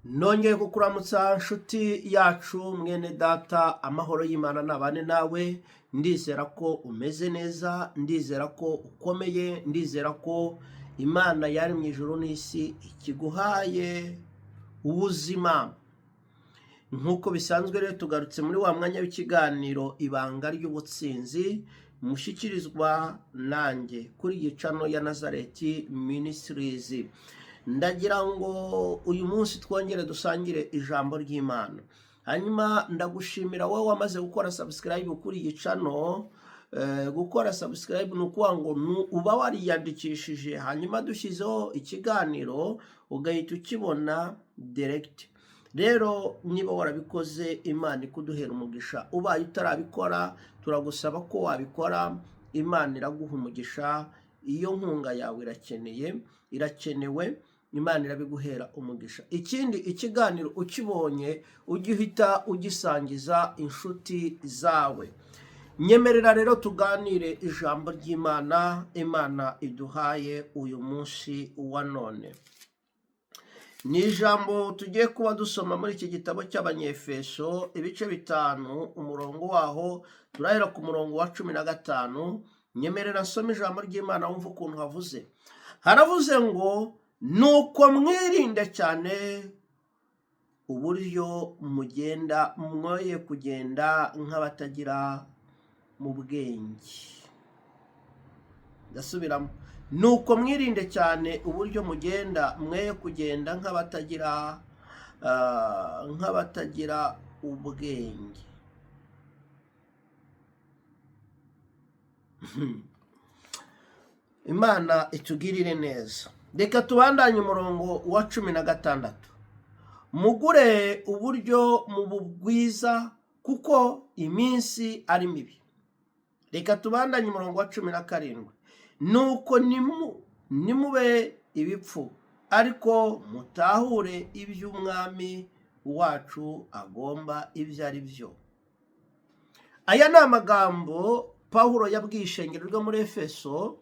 Nongeye kukuramutsa nshuti yacu mwene data, amahoro y'Imana nabane nawe. Ndizera ko umeze neza, ndizera ko ukomeye, ndizera ko Imana yari mu ijuru n'isi ikiguhaye ubuzima. Nk'uko bisanzwe rero tugarutse muri wa mwanya w'ikiganiro ibanga ry'ubutsinzi, mushyikirizwa nanjye kuri iyi channel ya Nazareth Ministries. Ndagira ngo uyu munsi twongere dusangire ijambo ry'Imana. Hanyuma ndagushimira wowe wamaze gukora subscribe kuri iyi channel. Gukora subscribe ni ukuvuga ngo uba wariyandikishije, hanyuma dushyizeho ikiganiro ugahita ukibona direct. Rero niba warabikoze, Imana ikuduhera umugisha. Ubaye utarabikora, turagusaba ko wabikora. Imana iraguha umugisha. Iyo nkunga yawe irakenewe. Imana irabiguhera umugisha. Ikindi, ikiganiro ukibonye ujye uhita ugisangiza inshuti zawe. Nyemerera rero tuganire ijambo ry'Imana Imana iduhaye uyu munsi wa none. Ni ijambo tugiye kuba dusoma muri iki gitabo cy'Abanyefeso, ibice 5, umurongo waho turahera ku murongo wa 15. Nyemerera nsome ijambo ry'Imana wumva ukuntu havuze. Haravuze ngo, nuko mwirinde cyane uburyo mugenda, mwoye kugenda nk'abatagira mu bwenge. Ndasubiramo, nuko mwirinde cyane uburyo mugenda, mwoye kugenda nk'abatagira ubwenge. Imana itugirire neza. Reka tubandanye umurongo wa 16. Mugure uburyo mubugwiza kuko iminsi ari mibi. Reka tubandanye umurongo wa 17. Nuko nimube ibipfu, ariko mutahure iby'umwami wacu agomba ibyo ari byo. Aya ni amagambo Pawulo yabwiye ishengero ryo muri Efeso.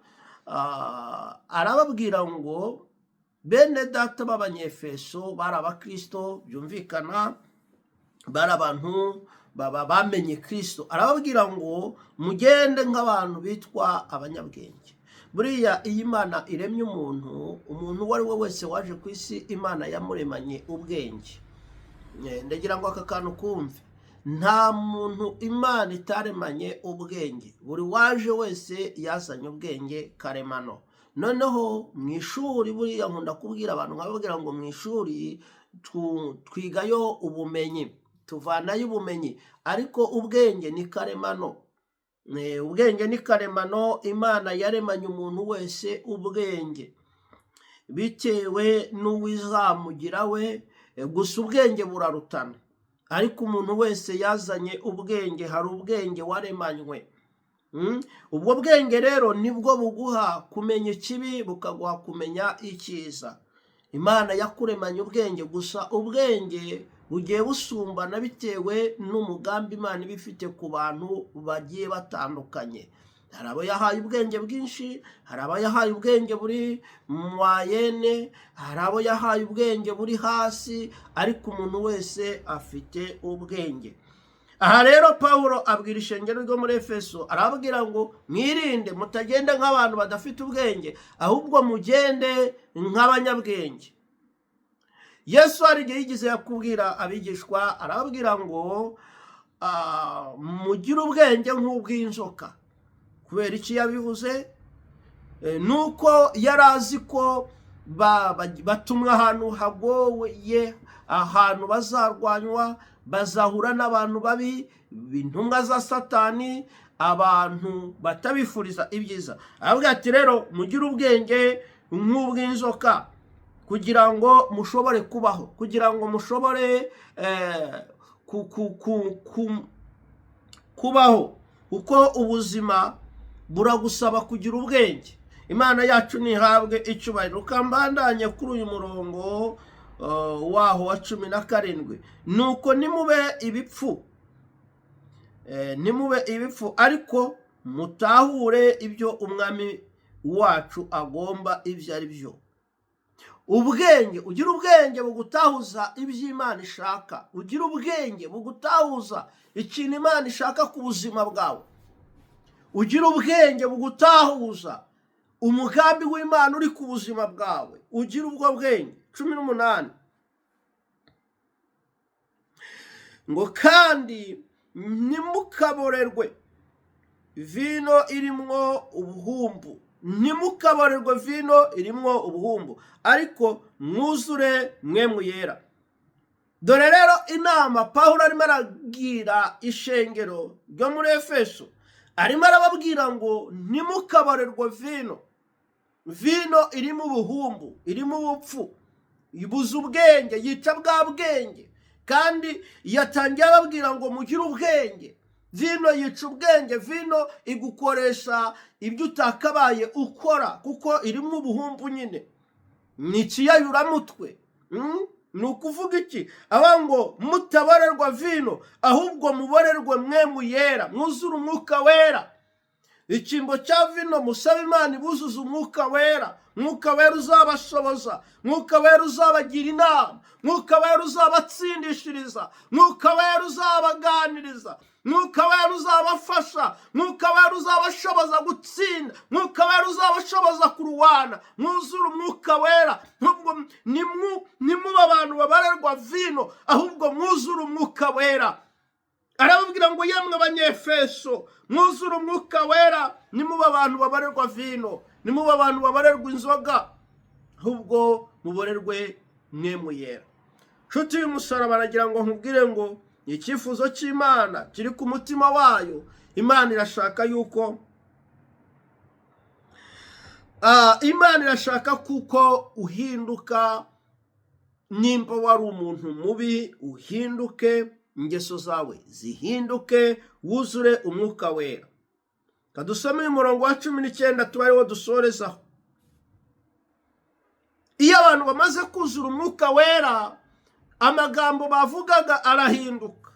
Arababwira ngo bene data b'Abanyefeso bari abakristo, byumvikana bari abantu bamenye Kristo. Arababwira ngo mugende nk'abantu bitwa abanyabwenge. Buriya iyi Imana iremye umuntu uwo ari we wese waje ku isi, Imana yamuremanye ubwenge. Ndagira ngo aka kantu kumve, nta muntu Imana itaremanye ubwenge. Buri waje wese yazanye ubwenge karemano. Noneho mu ishuri, buriya nkunda kubwira abantu nkababwira ngo mu ishuri twigayo ubumenyi, tuvanayo ubumenyi, ariko ubwenge ni karemano. Ubwenge ni karemano. Imana yaremanye umuntu wese ubwenge bitewe n'uwizamugira we, gusa ubwenge burarutana. Ariko umuntu wese yazanye ubwenge, hari ubwenge waremanywe. Ubwo bwenge rero nibwo buguha kumenya ikibi, bukaguha kumenya icyiza. Imana yakuremanye ubwenge, gusa ubwenge bugiye busumbana bitewe n'umugambi Imana iba ifite ku bantu bagiye batandukanye. Hari abo yahaye ubwenge bwinshi, hari abo yahaye ubwenge buri mwayene, hari abo yahaye ubwenge buri hasi, ariko umuntu wese afite ubwenge. Aha rero Pawulo abwira ishengero ryo muri Efeso, arababwira ngo mwirinde, mutagenda nk'abantu badafite ubwenge, ahubwo mugende nk'abanyabwenge. Yesu hari igihe yigeze yakubwira abigishwa, arababwira ngo mugire ubwenge nk'ubw'inzoka. Kubera iki yabivuze? Nuko yari azi ko batumwa ahantu hagoye, ahantu bazarwanywa, bazahura n'abantu babi, intumwa za Satani, abantu batabifuriza ibyiza. Aravuga ati rero mugire ubwenge nk'ubw'inzoka, kugira ngo mushobore kubaho, kugira ngo mushobore kubaho, kuko ubuzima buragusaba kugira ubwenge. Imana yacu nihabwe icyubahiro. Ukambandanye kuri uyu murongo waho wa 17. Nuko nimube ibipfu, ariko mutahure ibyo umwami wacu agomba ibyo ari byo. ubwenge, ugira ubwenge bugutahuza iby'Imana ishaka, ugira ubwenge bugutahuza ikintu Imana ishaka ku buzima bwawe, ugira ubwenge bugutahuza umugambi w'Imana uri ku buzima bwawe, ugira ubwo bwenge. 18 ngo kandi ntimukaborerwe vino irimwo ubuhumbu, ntimukaborerwe vino irimwo ubuhumbu, ariko mwuzure mwemu yera. Dore rero inama Pawulo arimo aragira ishengero ryo muri Efeso, arimo arababwira ngo ntimukaborerwe vino irimo ubuhumbu, irimo ubupfu, ibuza ubwenge, yica bwa bwenge. Kandi yatangiye ababwira ngo mugire ubwenge. Vino yica ubwenge, vino igukoresha ibyo utakabaye ukora, kuko irimo ubuhumbu nyine, ni ikiyayuramutwe. Ni ukuvuga iki? Aba ngo mutaborerwa vino, ahubwo muborerwe mwemu yera, mwuzure umwuka wera. Icyimbo cya vino musaba Imana ibuzuza umwuka wera. Mwuka wera uzabashoboza, mwuka wera uzabagira inama, mwuka wera uzabatsindishiriza, mwuka wera uzabaganiriza, mwuka wera uzabafasha, mwuka wera uzabashoboza gutsinda, mwuka wera uzabashoboza kurwana. Mwuzure umwuka wera. Nimuba abantu babarerwa vino, ahubwo mwuzure umwuka wera. Arababwira ngo yemwe abanyefeso, mwuzure umwuka wera. Nimuba abantu babarerwa vino, nimuba abantu babarerwa inzoga, ahubwo muborerwe mwemu yera. Nshuti y'umusaraba, aragira ngo nkubwire ngo icyifuzo cy'Imana kiri ku mutima wayo. Imana irashaka yuko Imana irashaka kuko uhinduka. Nimba wari umuntu mubi, uhinduke, ingeso zawe zihinduke, wuzure umwuka wera. Kadusome umurongo wa 19 tuba ariwo dusorezaho. Iyo abantu bamaze kuzura umwuka wera, amagambo bavugaga arahinduka.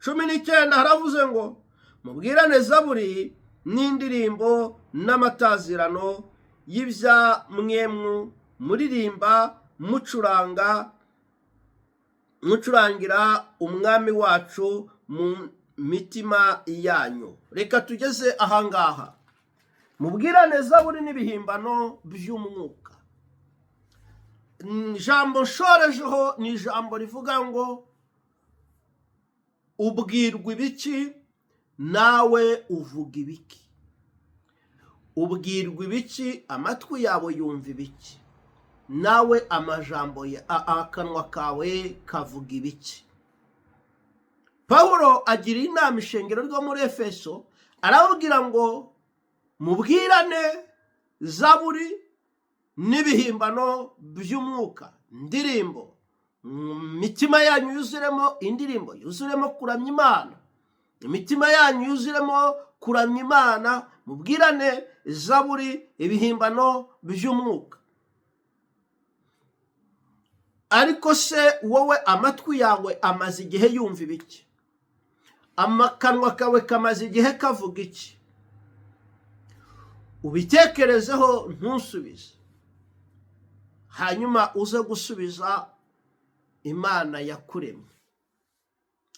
19 haravuze ngo mubwirane zaburi n'indirimbo n'amatazirano y'ibya mwemu muririmba mucurangira umwami wacu mu mitima yanyu. Reka tugeze ahangaha. Mubwirane zaburi n'ibihimbano by'umwuka. Ijambo nshorejeho ni ijambo rivuga ngo ubwirwa ibiki nawe uvuga ibiki. Ubwirwa ibiki, amatwi yawe yumva ibiki, nawe amajambo akanwa kawe kavuga ibiki. Pawulo agira inama ishengero ryo muri Efeso, arababwira ngo mubwirane zaburi n'ibihimbano by'umwuka, indirimbo, imitima yanyu yuzuremo indirimbo, yuzuremo kuramya Imana, imitima yanyu yuzuremo kuramya Imana. Mubwirane zaburi, ibihimbano by'umwuka. Ariko se wowe amatwi yawe amaze igihe yumva ibiki? Akanwa kawe kamaze igihe kavuga iki? Ubitekerezeho ntusubize, hanyuma uze gusubiza Imana yakuremye.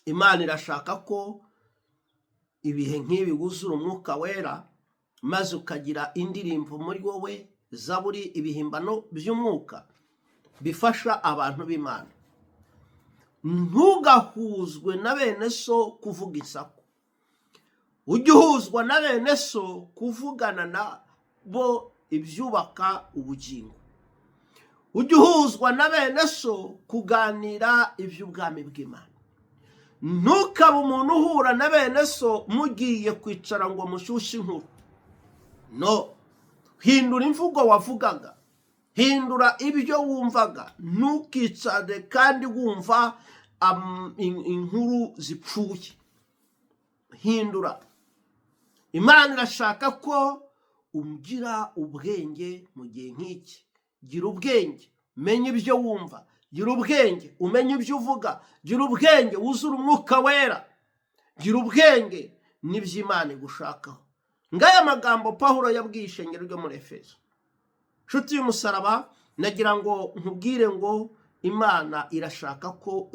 Imana irashaka ko ibihe nk'ibi wuzura umwuka wera, maze ukagira indirimbo muri wowe, zaburi, ibihimbano by'umwuka bifasha abantu b'Imana. Ntugahuzwe na bene so kuvuga isaku, ujye uhuzwa na bene so kuvugana nabo ibyubaka ubugingo. Ujye uhuzwa na bene so kuganira iby'ubwami bw'Imana. Ntukabe umuntu uhura na bene so mugiye kwicara ngo mushyushye inkuru. No, hindura imvugo wavugaga, hindura ibyo wumvaga. Ntukicare kandi wumva inkuru zipfuye. Hindura. Imana irashaka ko ugira ubwenge mu gihe nk'iki. Gira ubwenge, menya ibyo wumva. Gira ubwenge, umenye ibyo uvuga. Gira ubwenge, wuzure umwuka wera. Gira ubwenge n'iby'Imana igushakaho. Ngaya magambo Pawulo yabwiye ishengero ryo muri Efeso. Nshuti y'umusaraba, nagira ngo nkubwire ngo Imana irashaka ko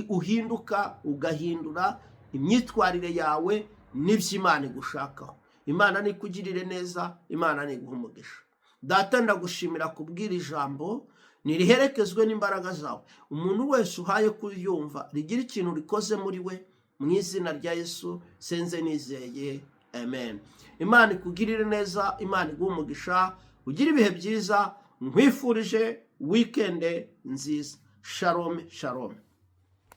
uhinduka ugahindura imyitwarire yawe n'ibyo Imana igushakaho. Imana nikugirire neza, Imana niguha umugisha. Data, ndagushimira kubwira ijambo, niriherekezwe n'imbaraga zawe. Umuntu wese uhaye kuryumva rigira ikintu rikoze muri we, mu izina rya Yesu senze nizeye, amen. Imana ikugirire neza, Imana iguha umugisha, ugire ibihe byiza. Nkwifurije weekend nziza. Shalom, shalom.